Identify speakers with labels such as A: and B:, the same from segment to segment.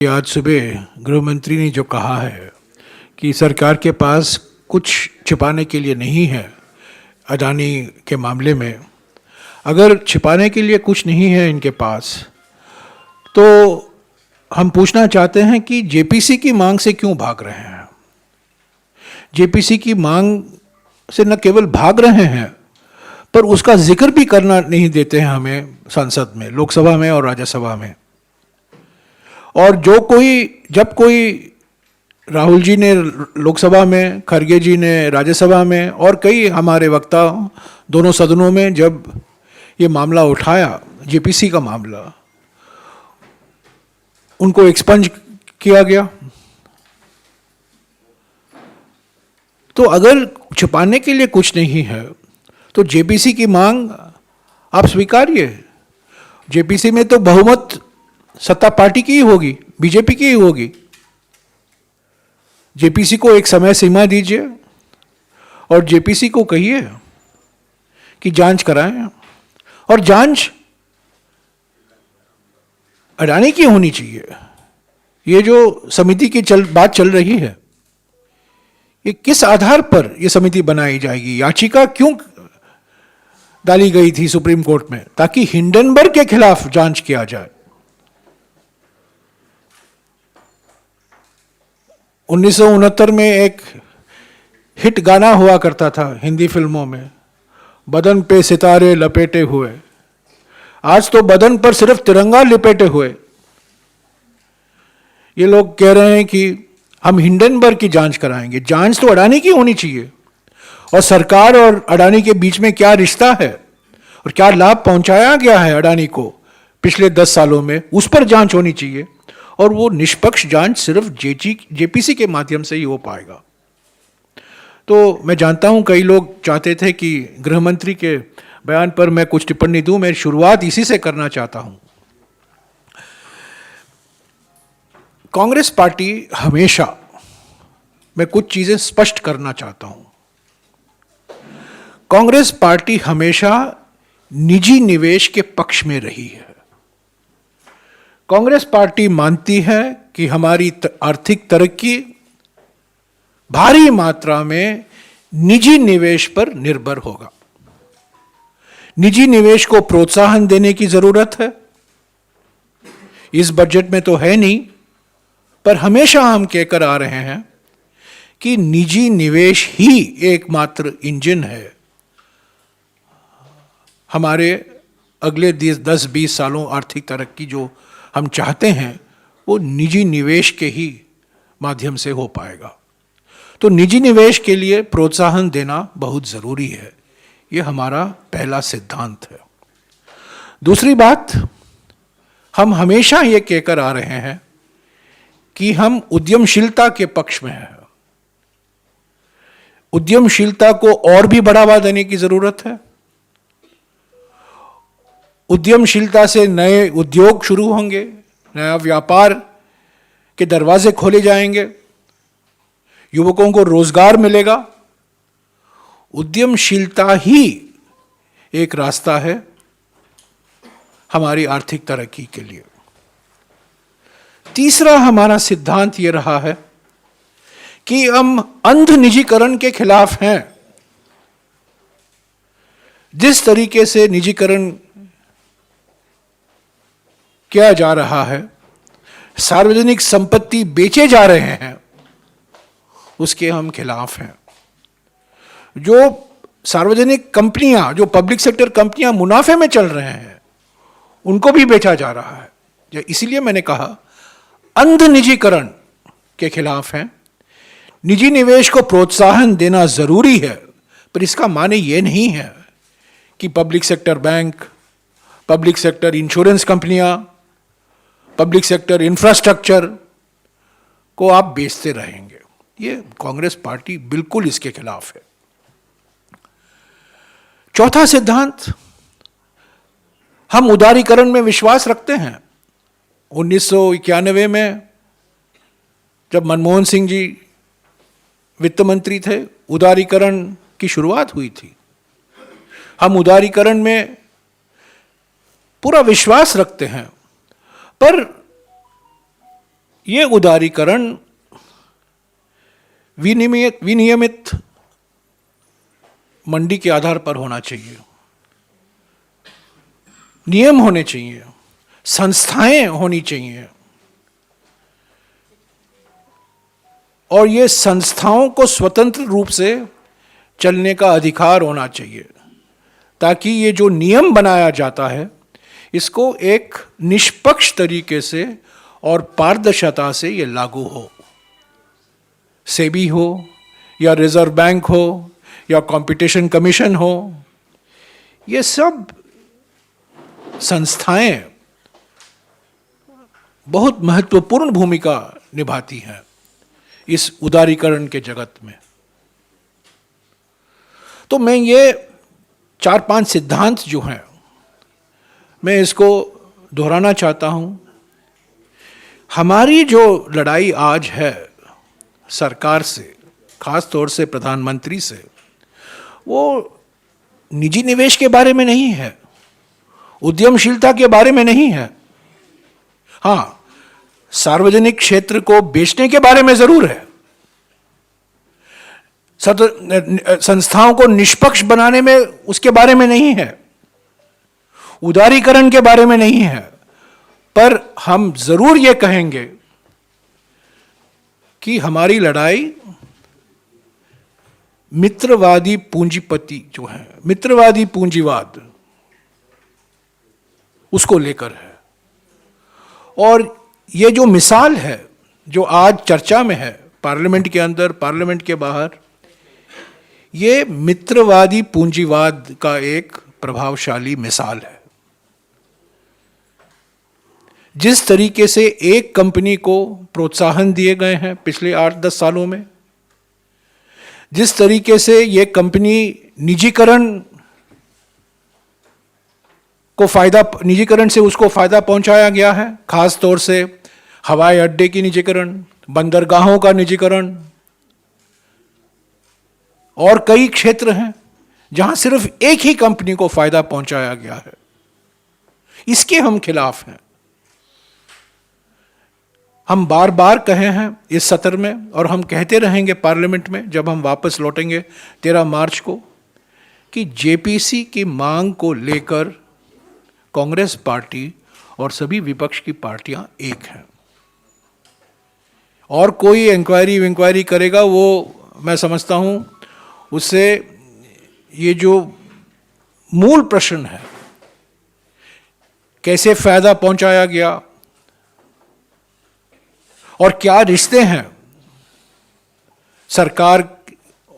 A: आज सुबह गृह मंत्री ने जो कहा है कि सरकार के पास कुछ छिपाने के लिए नहीं है अडानी के मामले में, अगर छिपाने के लिए कुछ नहीं है इनके पास, तो हम पूछना चाहते हैं कि जेपीसी की मांग से क्यों भाग रहे हैं। जेपीसी की मांग से न केवल भाग रहे हैं, पर उसका जिक्र भी करना नहीं देते हैं हमें संसद में, लोकसभा में और राज्यसभा में। और जब कोई राहुल जी ने लोकसभा में, खड़गे जी ने राज्यसभा में और कई हमारे वक्ता दोनों सदनों में जब ये मामला उठाया, जेपीसी का मामला, उनको एक्सपंज किया गया। तो अगर छुपाने के लिए कुछ नहीं है तो जेपीसी की मांग आप स्वीकारिए। जेपीसी में तो बहुमत सत्ता पार्टी की ही होगी, बीजेपी की ही होगी। जेपीसी को एक समय सीमा दीजिए और जेपीसी को कहिए कि जांच कराएं, और जांच अडानी की होनी चाहिए। ये जो समिति की बात चल रही है, ये किस आधार पर ये समिति बनाई जाएगी? याचिका क्यों डाली गई थी सुप्रीम कोर्ट में? ताकि हिंडनबर्ग के खिलाफ जांच किया जाए। 1969 में एक हिट गाना हुआ करता था हिंदी फिल्मों में, बदन पे सितारे लपेटे हुए। आज तो बदन पर सिर्फ तिरंगा लपेटे हुए ये लोग कह रहे हैं कि हम हिंडनबर्ग की जांच कराएंगे। जांच तो अडानी की होनी चाहिए, और सरकार और अडानी के बीच में क्या रिश्ता है और क्या लाभ पहुंचाया गया है अडानी को पिछले 10 सालों में, उस पर जांच होनी चाहिए। और वो निष्पक्ष जांच सिर्फ जेपीसी के माध्यम से ही हो पाएगा। तो मैं जानता हूं कई लोग चाहते थे कि गृह मंत्री के बयान पर मैं कुछ टिप्पणी दूं। मैं शुरुआत इसी से करना चाहता हूं। कांग्रेस पार्टी हमेशा, मैं कुछ चीजें स्पष्ट करना चाहता हूं, कांग्रेस पार्टी हमेशा निजी निवेश के पक्ष में रही है। कांग्रेस पार्टी मानती है कि हमारी आर्थिक तरक्की भारी मात्रा में निजी निवेश पर निर्भर होगा। निजी निवेश को प्रोत्साहन देने की जरूरत है। इस बजट में तो है नहीं, पर हमेशा हम कहकर आ रहे हैं कि निजी निवेश ही एकमात्र इंजन है हमारे अगले 10-20 सालों आर्थिक तरक्की जो हम चाहते हैं, वो निजी निवेश के ही माध्यम से हो पाएगा। तो निजी निवेश के लिए प्रोत्साहन देना बहुत जरूरी है। ये हमारा पहला सिद्धांत है। दूसरी बात, हम हमेशा ये कहकर आ रहे हैं कि हम उद्यमशीलता के पक्ष में हैं। उद्यमशीलता को और भी बढ़ावा देने की जरूरत है। उद्यमशीलता से नए उद्योग शुरू होंगे, नया व्यापार के दरवाजे खोले जाएंगे, युवकों को रोजगार मिलेगा। उद्यमशीलता ही एक रास्ता है हमारी आर्थिक तरक्की के लिए। तीसरा हमारा सिद्धांत यह रहा है कि हम अंध निजीकरण के खिलाफ हैं। जिस तरीके से निजीकरण किया जा रहा है, सार्वजनिक संपत्ति बेचे जा रहे हैं, उसके हम खिलाफ हैं। जो सार्वजनिक कंपनियां, जो पब्लिक सेक्टर कंपनियां मुनाफे में चल रहे हैं, उनको भी बेचा जा रहा है। इसीलिए मैंने कहा अंध निजीकरण के खिलाफ हैं। निजी निवेश को प्रोत्साहन देना जरूरी है, पर इसका माने यह नहीं है कि public sector bank, public sector insurance कंपनियां, पब्लिक सेक्टर इंफ्रास्ट्रक्चर को आप बेचते रहेंगे। ये कांग्रेस पार्टी बिल्कुल इसके खिलाफ है। चौथा सिद्धांत, हम उदारीकरण में विश्वास रखते हैं। 1991 में जब मनमोहन सिंह जी वित्त मंत्री थे, उदारीकरण की शुरुआत हुई थी। हम उदारीकरण में पूरा विश्वास रखते हैं, पर ये उदारीकरण विनियमित मंडी के आधार पर होना चाहिए, नियम होने चाहिए, संस्थाएं होनी चाहिए, और ये संस्थाओं को स्वतंत्र रूप से चलने का अधिकार होना चाहिए, ताकि ये जो नियम बनाया जाता है इसको एक निष्पक्ष तरीके से और पारदर्शिता से ये लागू हो। सेबी हो या रिजर्व बैंक हो या कंपटीशन कमीशन हो, ये सब संस्थाएं बहुत महत्वपूर्ण भूमिका निभाती हैं इस उदारीकरण के जगत में। तो मैं ये 4-5 सिद्धांत जो हैं मैं इसको दोहराना चाहता हूं। हमारी जो लड़ाई आज है सरकार से, खास तौर से प्रधानमंत्री से, वो निजी निवेश के बारे में नहीं है, उद्यमशीलता के बारे में नहीं है। हाँ, सार्वजनिक क्षेत्र को बेचने के बारे में जरूर है, संस्थाओं को निष्पक्ष बनाने में उसके बारे में नहीं है, उदारीकरण के बारे में नहीं है। पर हम जरूर ये कहेंगे कि हमारी लड़ाई मित्रवादी पूंजीपति जो है, मित्रवादी पूंजीवाद, उसको लेकर है। और ये जो मिसाल है जो आज चर्चा में है, पार्लियामेंट के अंदर, पार्लियामेंट के बाहर, ये मित्रवादी पूंजीवाद का एक प्रभावशाली मिसाल है। जिस तरीके से एक कंपनी को प्रोत्साहन दिए गए हैं पिछले 8-10 सालों में, जिस तरीके से ये कंपनी निजीकरण से उसको फायदा पहुंचाया गया है, खास तौर से हवाई अड्डे की निजीकरण, बंदरगाहों का निजीकरण, और कई क्षेत्र हैं जहां सिर्फ एक ही कंपनी को फायदा पहुंचाया गया है। इसके हम खिलाफ हैं। हम बार बार कहे हैं इस सत्र में, और हम कहते रहेंगे पार्लियामेंट में जब हम वापस लौटेंगे 13 मार्च को, कि जेपीसी की मांग को लेकर कांग्रेस पार्टी और सभी विपक्ष की पार्टियां एक हैं। और कोई इंक्वायरी करेगा, वो मैं समझता हूं उससे ये जो मूल प्रश्न है, कैसे फायदा पहुंचाया गया और क्या रिश्ते हैं सरकार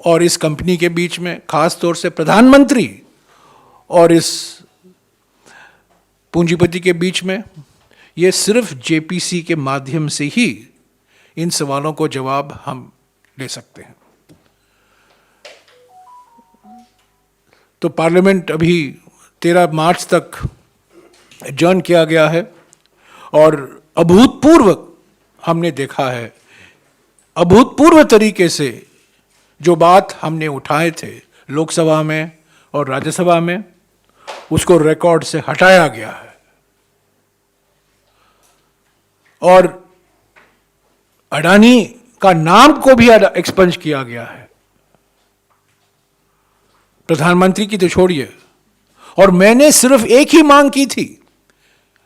A: और इस कंपनी के बीच में, खास तौर से प्रधानमंत्री और इस पूंजीपति के बीच में, ये सिर्फ जेपीसी के माध्यम से ही इन सवालों को जवाब हम ले सकते हैं। तो पार्लियामेंट अभी 13 मार्च तक एडजर्न किया गया है, और अभूतपूर्व हमने देखा है, अभूतपूर्व तरीके से जो बात हमने उठाए थे लोकसभा में और राज्यसभा में, उसको रिकॉर्ड से हटाया गया है। और अडानी का नाम को भी एक्सपंज किया गया है, प्रधानमंत्री की तो छोड़िए। और मैंने सिर्फ एक ही मांग की थी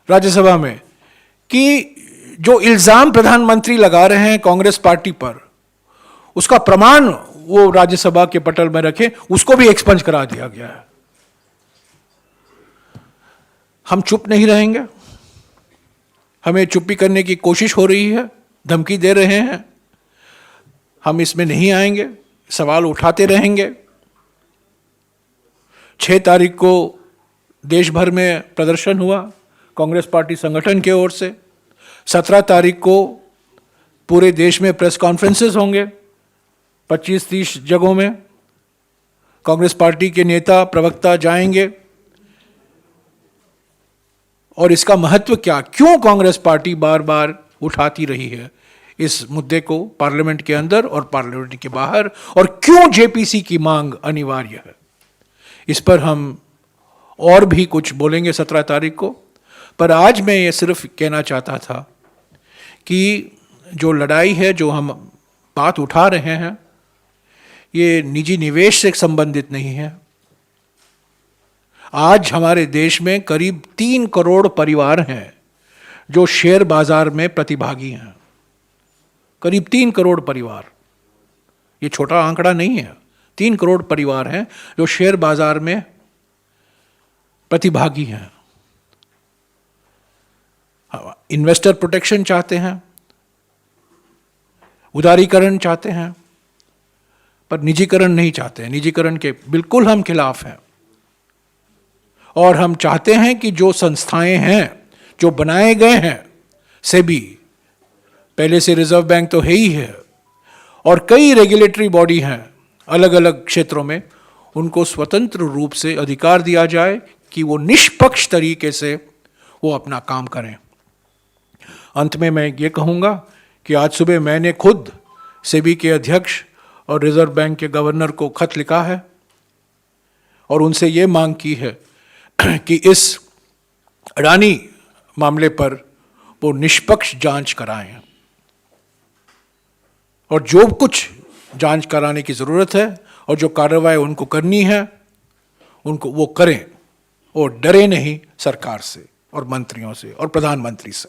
A: राज्यसभा में कि जो इल्जाम प्रधानमंत्री लगा रहे हैं कांग्रेस पार्टी पर, उसका प्रमाण वो राज्यसभा के पटल में रखें, उसको भी एक्सपंज करा दिया गया है। हम चुप नहीं रहेंगे, हमें चुप्पी करने की कोशिश हो रही है, धमकी दे रहे हैं, हम इसमें नहीं आएंगे, सवाल उठाते रहेंगे। 6 तारीख को देश भर में प्रदर्शन हुआ कांग्रेस पार्टी संगठन की ओर से। 17 तारीख को पूरे देश में प्रेस कॉन्फ्रेंसेस होंगे 25-30 जगहों में। कांग्रेस पार्टी के नेता, प्रवक्ता जाएंगे, और इसका महत्व क्या, क्यों कांग्रेस पार्टी बार बार उठाती रही है इस मुद्दे को पार्लियामेंट के अंदर और पार्लियामेंट के बाहर, और क्यों जेपीसी की मांग अनिवार्य है, इस पर हम और भी कुछ बोलेंगे 17 तारीख को। पर आज मैं ये सिर्फ कहना चाहता था कि जो लड़ाई है, जो हम बात उठा रहे हैं, ये निजी निवेश से संबंधित नहीं है। आज हमारे देश में करीब 3 करोड़ परिवार हैं जो शेयर बाजार में प्रतिभागी हैं। करीब 3 करोड़ परिवार, ये छोटा आंकड़ा नहीं है। 3 करोड़ परिवार हैं जो शेयर बाजार में प्रतिभागी हैं। इन्वेस्टर प्रोटेक्शन चाहते हैं, उदारीकरण चाहते हैं, पर निजीकरण नहीं चाहते हैं। निजीकरण के बिल्कुल हम खिलाफ हैं। और हम चाहते हैं कि जो संस्थाएं हैं, जो बनाए गए हैं, सेबी, पहले से रिजर्व बैंक तो है ही है, और कई रेगुलेटरी बॉडी हैं अलग अलग क्षेत्रों में, उनको स्वतंत्र रूप से अधिकार दिया जाए कि वो निष्पक्ष तरीके से वो अपना काम करें। अंत में मैं ये कहूँगा कि आज सुबह मैंने खुद सेबी के अध्यक्ष और रिजर्व बैंक के गवर्नर को खत लिखा है और उनसे ये मांग की है कि इस अडानी मामले पर वो निष्पक्ष जांच कराएं, और जो कुछ जांच कराने की ज़रूरत है और जो कार्रवाई उनको करनी है उनको वो करें, और डरे नहीं सरकार से और मंत्रियों से और प्रधानमंत्री से।